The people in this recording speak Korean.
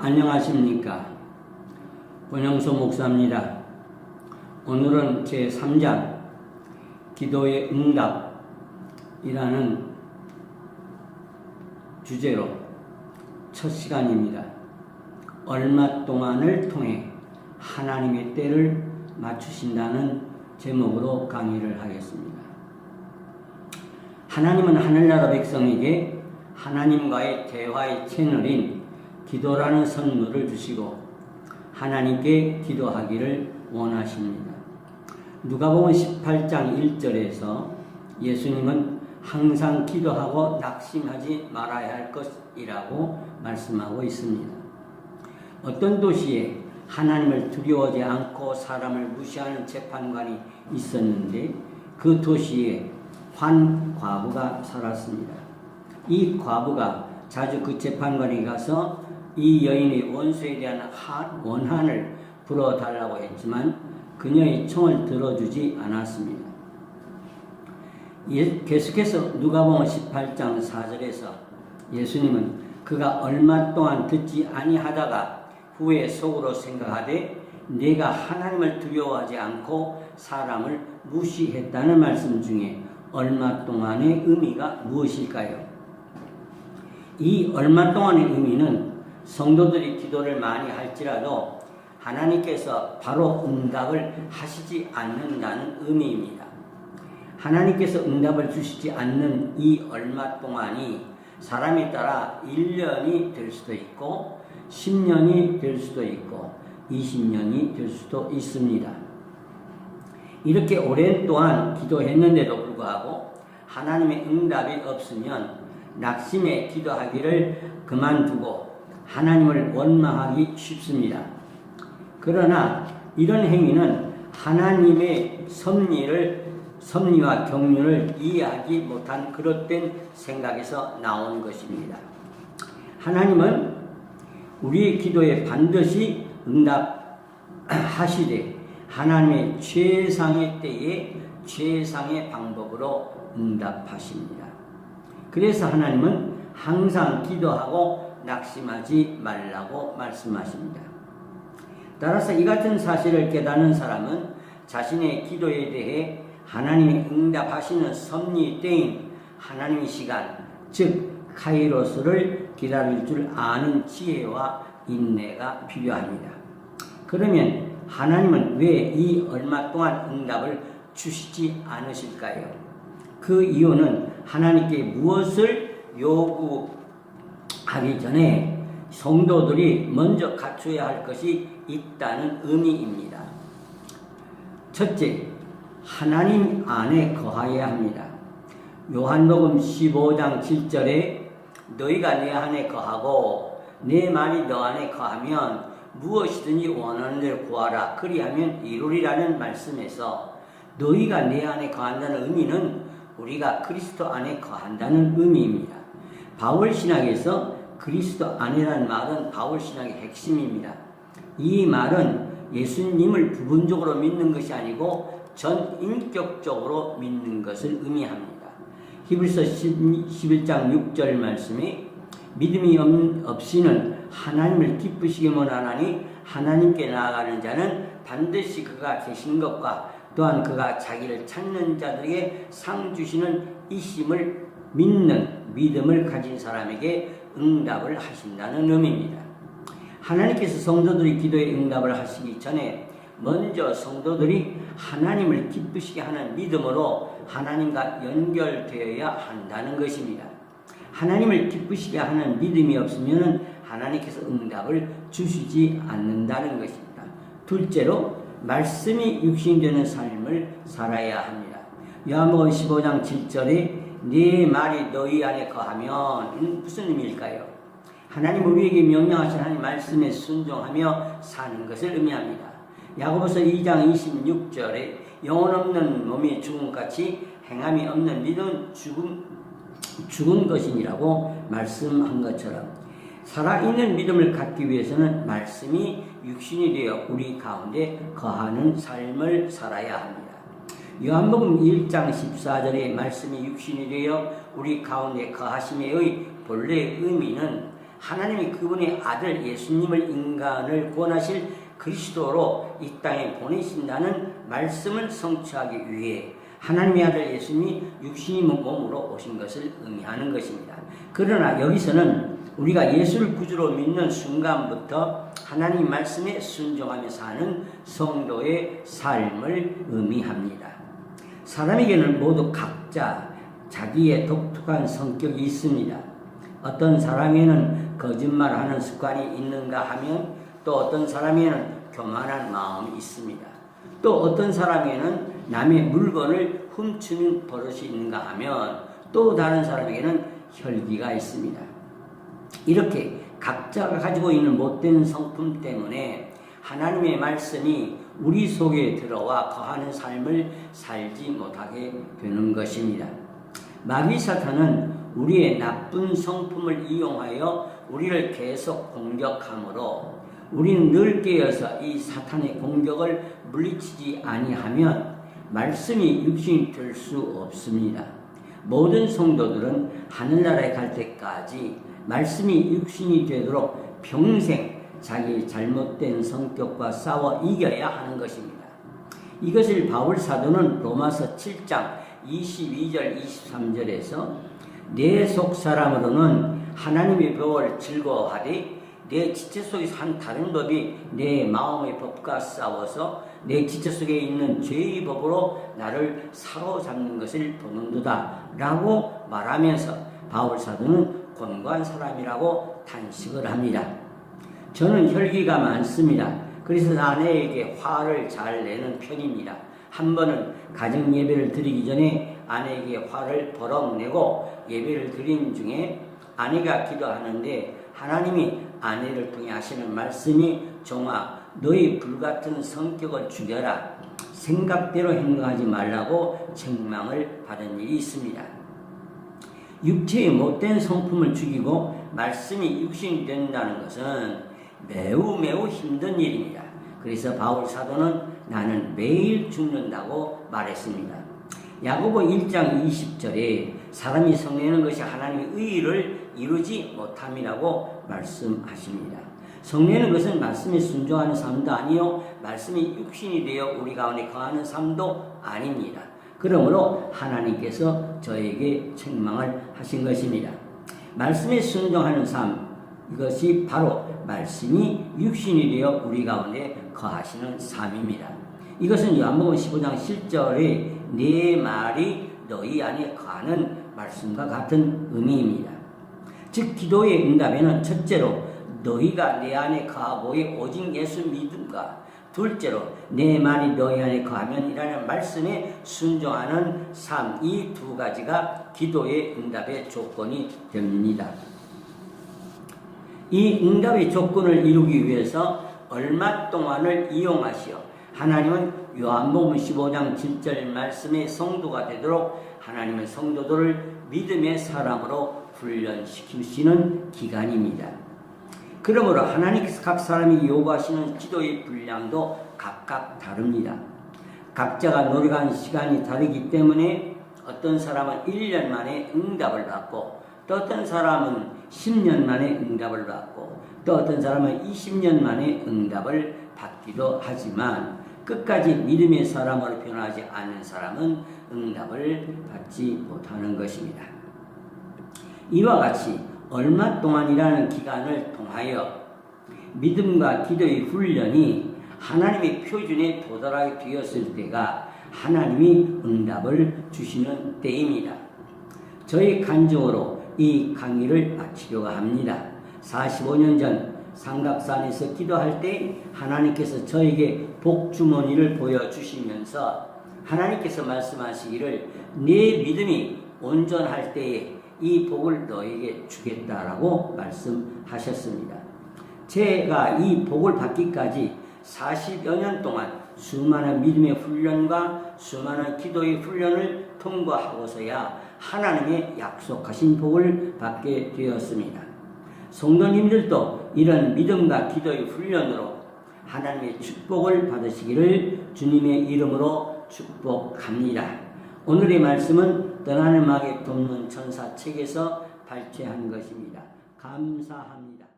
안녕하십니까. 권영수 목사입니다. 오늘은 제3장 기도의 응답이라는 주제로 첫 시간입니다. 얼마 동안을 통해 하나님의 때를 맞추신다는 제목으로 강의를 하겠습니다. 하나님은 하늘나라 백성에게 하나님과의 대화의 채널인 기도라는 선물을 주시고 하나님께 기도하기를 원하십니다. 누가복음 18장 1절에서 예수님은 항상 기도하고 낙심하지 말아야 할 것이라고 말씀하고 있습니다. 어떤 도시에 하나님을 두려워하지 않고 사람을 무시하는 재판관이 있었는데 그 도시에 한 과부가 살았습니다. 이 과부가 자주 그 재판관에 가서 이 여인의 원수에 대한 원한을 풀어달라고 했지만 그녀의 청을 들어주지 않았습니다. 계속해서 누가복음 18장 4절에서 예수님은 그가 얼마 동안 듣지 아니하다가 후에 속으로 생각하되 내가 하나님을 두려워하지 않고 사람을 무시했다는 말씀 중에 얼마 동안의 의미가 무엇일까요? 이 얼마 동안의 의미는 성도들이 기도를 많이 할지라도 하나님께서 바로 응답을 하시지 않는다는 의미입니다. 하나님께서 응답을 주시지 않는 이 얼마 동안이 사람에 따라 1년이 될 수도 있고 10년이 될 수도 있고 20년이 될 수도 있습니다. 이렇게 오랜 동안 기도했는데도 불구하고 하나님의 응답이 없으면 낙심해 기도하기를 그만두고 하나님을 원망하기 쉽습니다. 그러나 이런 행위는 하나님의 섭리와 경륜을 이해하지 못한 그릇된 생각에서 나온 것입니다. 하나님은 우리의 기도에 반드시 응답하시되 하나님의 최상의 때에 최상의 방법으로 응답하십니다. 그래서 하나님은 항상 기도하고 낙심하지 말라고 말씀하십니다. 따라서 이 같은 사실을 깨닫는 사람은 자신의 기도에 대해 하나님이 응답하시는 섭리 때인 하나님의 시간, 즉 카이로스를 기다릴 줄 아는 지혜와 인내가 필요합니다. 그러면 하나님은 왜 이 얼마 동안 응답을 주시지 않으실까요? 그 이유는 하나님께 무엇을 요구하기 전에 성도들이 먼저 갖춰야 할 것이 있다는 의미입니다. 첫째, 하나님 안에 거하여야 합니다. 요한복음 15장 7절에 너희가 내 안에 거하고 내 말이 너 안에 거하면 무엇이든지 원하는 대로 구하라 그리하면 이루리라는 말씀에서 너희가 내 안에 거한다는 의미는 우리가 그리스도 안에 거한다는 의미입니다. 바울신학에서 그리스도 안이라는 말은 바울신학의 핵심입니다. 이 말은 예수님을 부분적으로 믿는 것이 아니고 전인격적으로 믿는 것을 의미합니다. 히브리서 11장 6절 말씀에 믿음이 없이는 하나님을 기쁘시게 못하나니 하나님께 나아가는 자는 반드시 그가 계신 것과 또한 그가 자기를 찾는 자들에게 상 주시는 이심을 믿는 믿음을 가진 사람에게 응답을 하신다는 의미입니다. 하나님께서 성도들이 기도에 응답을 하시기 전에 먼저 성도들이 하나님을 기쁘시게 하는 믿음으로 하나님과 연결되어야 한다는 것입니다. 하나님을 기쁘시게 하는 믿음이 없으면 하나님께서 응답을 주시지 않는다는 것입니다. 둘째로 말씀이 육신되는 삶을 살아야 합니다. 요한복음 15장 7절에 네 말이 너희 안에 거하면 무슨 의미일까요? 하나님 우리에게 명령하신 하나님 말씀에 순종하며 사는 것을 의미합니다. 야고보서 2장 26절에 영혼 없는 몸이 죽음같이 행함이 없는 믿음은 죽은 것이니라고 말씀한 것처럼 살아있는 믿음을 갖기 위해서는 말씀이 육신이 되어 우리 가운데 거하는 삶을 살아야 합니다. 요한복음 1장 14절에 말씀이 육신이 되어 우리 가운데 거하심의 본래 의미는 하나님이 그분의 아들 예수님을 인간을 구원하실 그리스도로 이 땅에 보내신다는 말씀을 성취하기 위해 하나님의 아들 예수님이 육신의 몸으로 오신 것을 의미하는 것입니다. 그러나 여기서는 우리가 예수를 구주로 믿는 순간부터 하나님 말씀에 순종하며 사는 성도의 삶을 의미합니다. 사람에게는 모두 각자 자기의 독특한 성격이 있습니다. 어떤 사람에는 거짓말하는 습관이 있는가 하면 또 어떤 사람에는 교만한 마음이 있습니다. 또 어떤 사람에는 남의 물건을 훔치는 버릇이 있는가 하면 또 다른 사람에게는 혈기가 있습니다. 이렇게 각자가 가지고 있는 못된 성품 때문에 하나님의 말씀이 우리 속에 들어와 거하는 삶을 살지 못하게 되는 것입니다. 마귀 사탄은 우리의 나쁜 성품을 이용하여 우리를 계속 공격하므로 우리는 늘 깨어서 이 사탄의 공격을 물리치지 아니하면 말씀이 육신이 될 수 없습니다. 모든 성도들은 하늘나라에 갈 때까지 말씀이 육신이 되도록 평생 자기 잘못된 성격과 싸워 이겨야 하는 것입니다. 이것을 바울 사도는 로마서 7장 22절 23절에서 내 속 사람으로는 하나님의 법을 즐거워하되 내 지체 속에서 한 다른 법이 내 마음의 법과 싸워서 내 지체 속에 있는 죄의 법으로 나를 사로잡는 것을 보는도다 라고 말하면서 바울 사도는 곤고한 사람이라고 탄식을 합니다. 저는 혈기가 많습니다. 그래서 아내에게 화를 잘 내는 편입니다. 한 번은 가정 예배를 드리기 전에 아내에게 화를 버럭 내고 예배를 드린 중에 아내가 기도하는데 하나님이 아내를 통해 하시는 말씀이 종아 너희 불같은 성격을 죽여라 생각대로 행동하지 말라고 책망을 받은 일이 있습니다. 육체의 못된 성품을 죽이고 말씀이 육신이 된다는 것은 매우 힘든 일입니다. 그래서 바울 사도는 나는 매일 죽는다고 말했습니다. 야고보 1장 20절에 사람이 성내는 것이 하나님의 의를 이루지 못함이라고 말씀하십니다. 성내는 것은 말씀에 순종하는 삶도 아니요 말씀이 육신이 되어 우리 가운데 거하는 삶도 아닙니다. 그러므로 하나님께서 저에게 책망을 하신 것입니다. 말씀에 순종하는 삶 이것이 바로 말씀이 육신이 되어 우리 가운데 거하시는 삶입니다. 이것은 요한복음 15장 7절에 내 말이 너희 안에 거하는 말씀과 같은 의미입니다. 즉 기도의 응답에는 첫째로 너희가 내 안에 거하고의 오직 예수 믿음과 둘째로 내 말이 너희 안에 거하면 이라는 말씀에 순종하는 삶 이 두 가지가 기도의 응답의 조건이 됩니다. 이 응답의 조건을 이루기 위해서 얼마 동안을 이용하시어 하나님은 요한복음 15장 7절 말씀의 성도가 되도록 하나님의 성도들을 믿음의 사람으로 훈련시키시는 기간입니다. 그러므로 하나님께서 각 사람이 요구하시는 기도의 분량도 각각 다릅니다. 각자가 노력한 시간이 다르기 때문에 어떤 사람은 1년 만에 응답을 받고 또 어떤 사람은 10년 만에 응답을 받고 또 어떤 사람은 20년 만에 응답을 받기도 하지만 끝까지 믿음의 사람으로 변하지 않는 사람은 응답을 받지 못하는 것입니다. 이와 같이 얼마 동안이라는 기간을 통하여 믿음과 기도의 훈련이 하나님의 표준에 도달하게 되었을 때가 하나님이 응답을 주시는 때입니다. 저희 간증으로 이 강의를 마치려고 합니다. 45년 전 삼각산에서 기도할 때 하나님께서 저에게 복주머니를 보여주시면서 하나님께서 말씀하시기를 네 믿음이 온전할 때에 이 복을 너에게 주겠다라고 말씀하셨습니다. 제가 이 복을 받기까지 40여 년 동안 수많은 믿음의 훈련과 수많은 기도의 훈련을 통과하고서야 하나님의 약속하신 복을 받게 되었습니다. 성도님들도 이런 믿음과 기도의 훈련으로 하나님의 축복을 받으시기를 주님의 이름으로 축복합니다. 오늘의 말씀은 떠나는 마귀 돕는 천사 책에서 발췌한 것입니다. 감사합니다.